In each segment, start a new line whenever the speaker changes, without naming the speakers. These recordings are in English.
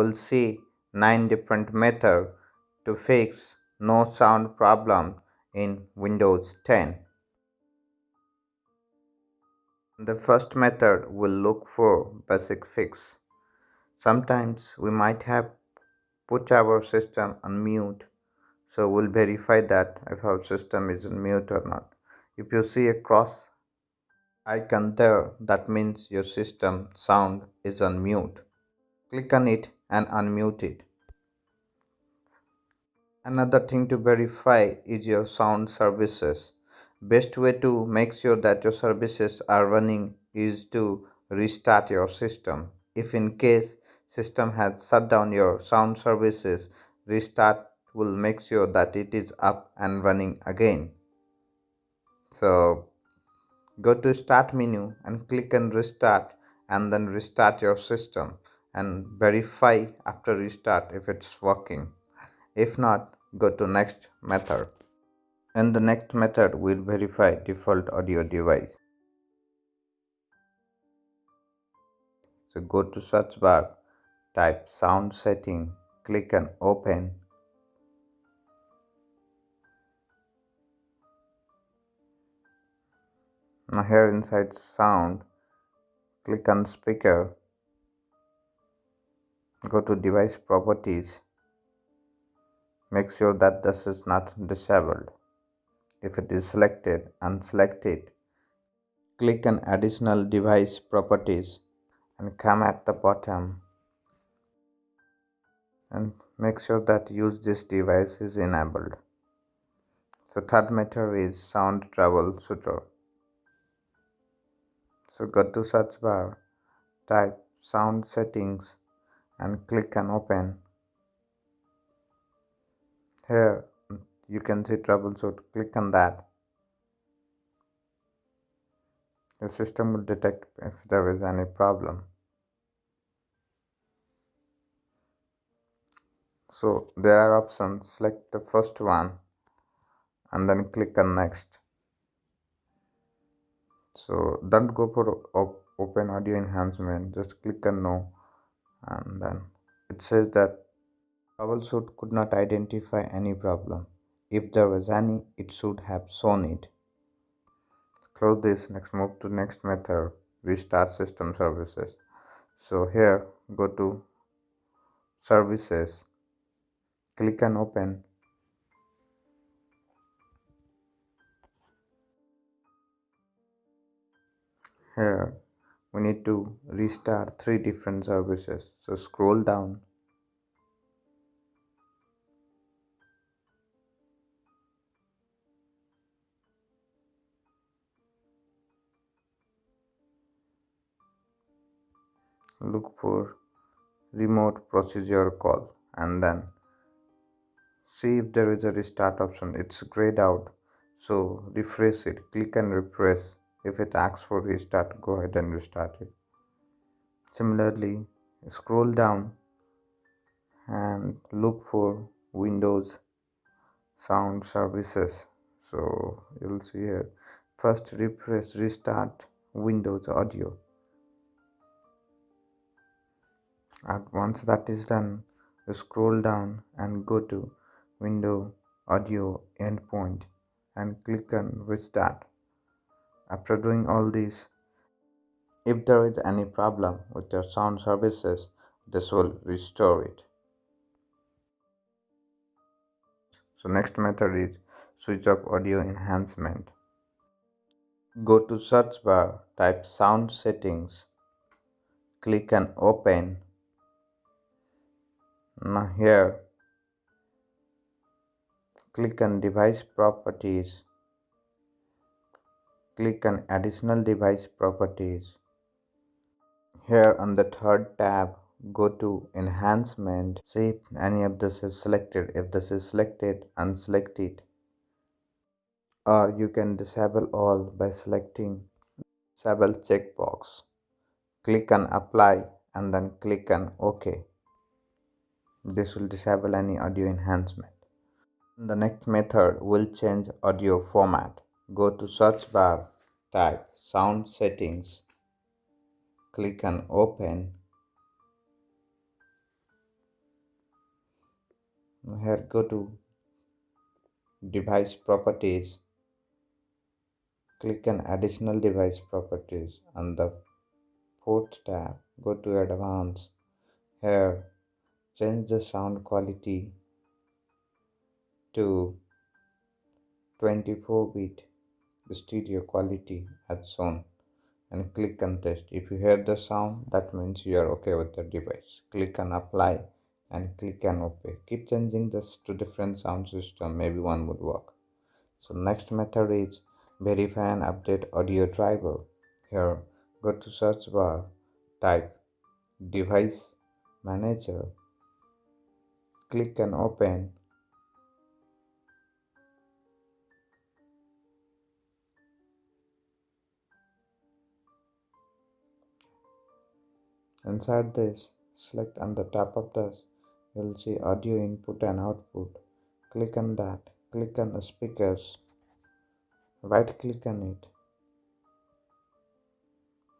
will see 9 different methods to fix no sound problem in Windows 10. The first method will look for basic fix. Sometimes we might have put our system on mute, so we'll verify that if our system is on mute or not. If you see a cross icon there, that means your system sound is on mute. Click on it and unmute it. Another thing to verify is your sound services. Best way to make sure that your services are running is to restart your system. If in case system has shut down your sound services, restart will make sure that it is up and running again. So go to start menu and click on restart and then restart your system and verify after restart if it's working. If not, go to next method. In the next method, we'll verify default audio device. So go to search bar, type sound setting, click on open. Now here inside sound, click on speaker, go to device properties, make sure that this is not disabled. If it is selected, unselect it. Click on additional device properties and come at the bottom and make sure that use this device is enabled. So third method is sound troubleshooter. So go to search bar, type sound settings and click on open. Here you can see troubleshoot. Click on that. The system will detect if there is any problem. So there are options. Select the first one and then click on next. So don't go for open audio enhancement, just click on no, and then it says that Troubleshoot could not identify any problem. If there was any, it should have shown it. Close this. Next, move to next method, restart system services. So here go to services, click on open. Here we need to restart 3 different services. So scroll down, look for remote procedure call and then see if there is a restart option. It's grayed out, so refresh it. Click and refresh. If it asks for restart, go ahead and restart it. Similarly, scroll down and look for Windows sound services. So you'll see here, first refresh restart Windows audio. And once that is done, you scroll down and go to Windows audio endpoint and click on restart. After doing all this, if there is any problem with your sound services, this will restore it. So next method is switch off audio enhancement. Go to search bar, type sound settings, click on open. Now here, click on device properties, click on additional device properties. Here on the third tab, go to enhancement, see if any of this is selected. If this is selected, unselect it. Or you can disable all by selecting disable checkbox. Click on apply and then click on OK. This will disable any audio enhancement. The next method will change audio format. Go to search bar, type sound settings, click on open. Here go to device properties, click on additional device properties. On the fourth tab, go to advanced. Here change the sound quality to 24-bit, the stereo quality as shown, and click on test. If you hear the sound, that means you are okay with the device. Click on apply and click on OK. Keep changing this to different sound system, maybe one would work. So next method is verify and update audio driver. Here go to search bar, type device manager, click on open. Inside this, select on the top of this, you'll see audio input and output. Click on that, click on the speakers, right click on it.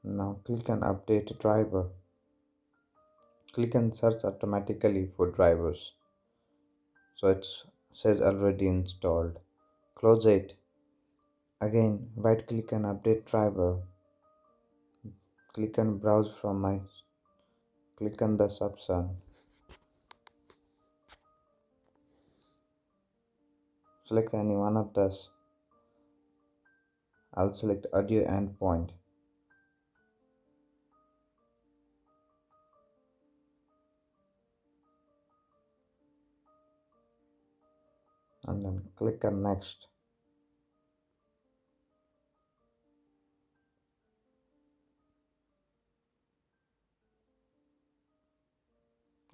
Now click on update driver. Click on search automatically for drivers. So it says already installed. Close it. Again, right click on update driver. Click on browse from my. Click on this option. Select any one of this. I'll select audio endpoint. And then click on next.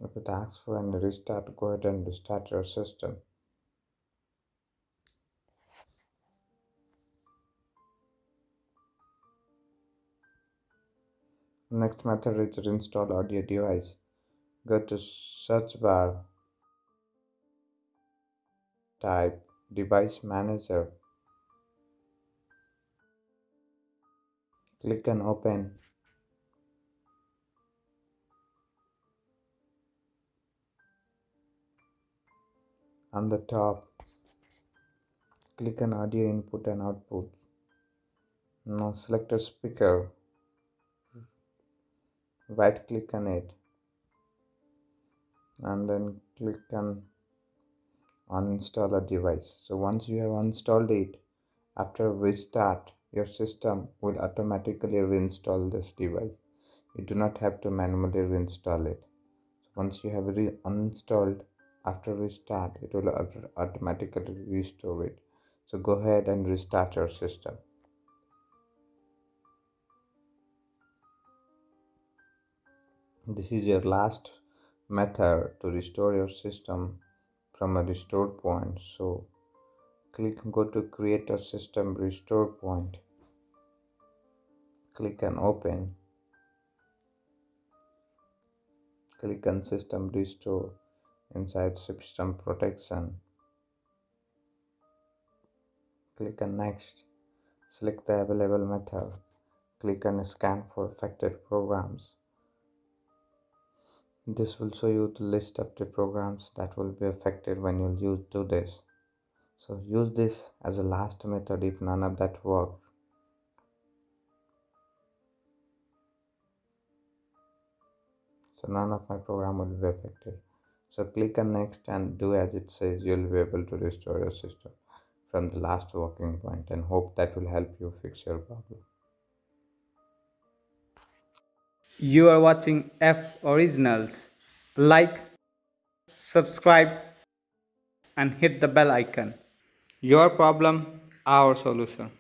If it asks for any restart, go ahead and restart your system. Next method is reinstall audio device. Go to search bar, type device manager, click on open. On the top, click on audio input and output. Now select a speaker, right click on it, and then click on uninstall a device. So once you have installed it, after restart, your system will automatically reinstall this device. You do not have to manually reinstall it. So once you have uninstalled, after restart, it will automatically restore it. So go ahead and restart your system. This is your last method to restore your system from a restored point. So go to create a system restore point. Click on open. Click on system restore inside system protection. Click on next. Select the available method. Click on scan for affected programs. This will show you the list of the programs that will be affected when you do this. So use this as a last method if none of that works. So none of my program will be affected. So click on next and do as it says. You'll be able to restore your system from the last working point, and hope that will help you fix your problem.
You are watching F Originals. Like, subscribe, and hit the bell icon. Your problem, our solution.